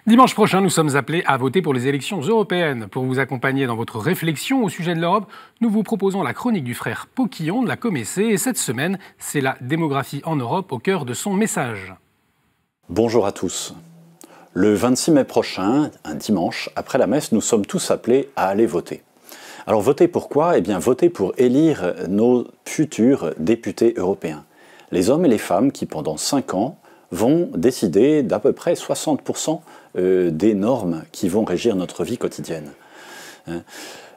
Dimanche prochain, nous sommes appelés à voter pour les élections européennes. Pour vous accompagner dans votre réflexion au sujet de l'Europe, nous vous proposons la chronique du frère Poquillon de la Comessée. Et cette semaine, c'est la démographie en Europe au cœur de son message. Bonjour à tous. Le 26 mai prochain, un dimanche, après la messe, nous sommes tous appelés à aller voter. Alors voter pourquoi ? Eh bien voter pour élire nos futurs députés européens. Les hommes et les femmes qui, pendant 5 ans, vont décider d'à peu près 60% des normes qui vont régir notre vie quotidienne.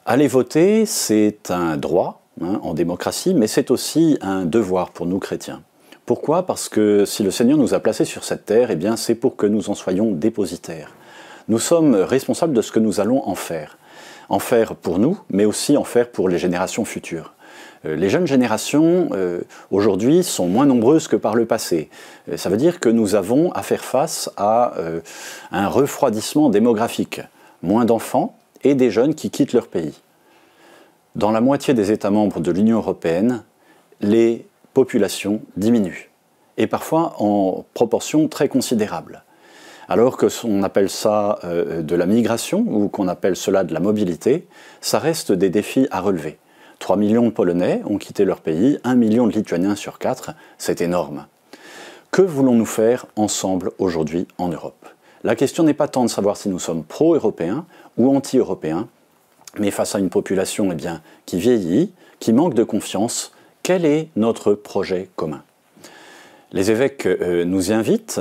Aller voter, c'est un droit en démocratie, mais c'est aussi un devoir pour nous chrétiens. Pourquoi ? Parce que si le Seigneur nous a placés sur cette terre, eh bien c'est pour que nous en soyons dépositaires. Nous sommes responsables de ce que nous allons en faire. En faire pour nous, mais aussi en faire pour les générations futures. Les jeunes générations, aujourd'hui, sont moins nombreuses que par le passé. Ça veut dire que nous avons à faire face à un refroidissement démographique. Moins d'enfants et des jeunes qui quittent leur pays. Dans la moitié des États membres de l'Union européenne, les populations diminuent. Et parfois en proportion très considérable. Alors que on appelle ça de la migration ou qu'on appelle cela de la mobilité, ça reste des défis à relever. 3 millions de Polonais ont quitté leur pays, 1 million de Lituaniens sur 4, c'est énorme. Que voulons-nous faire ensemble aujourd'hui en Europe ? La question n'est pas tant de savoir si nous sommes pro-européens ou anti-européens, mais face à une population qui vieillit, qui manque de confiance, quel est notre projet commun ? Les évêques nous invitent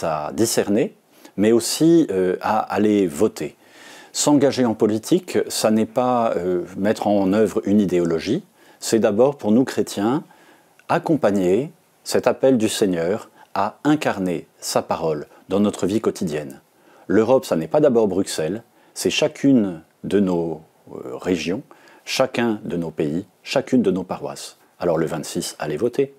à discerner, mais aussi à aller voter. S'engager en politique, ça n'est pas mettre en œuvre une idéologie, c'est d'abord pour nous chrétiens accompagner cet appel du Seigneur à incarner sa parole dans notre vie quotidienne. L'Europe, ça n'est pas d'abord Bruxelles, c'est chacune de nos régions, chacun de nos pays, chacune de nos paroisses. Alors le 26, allez voter.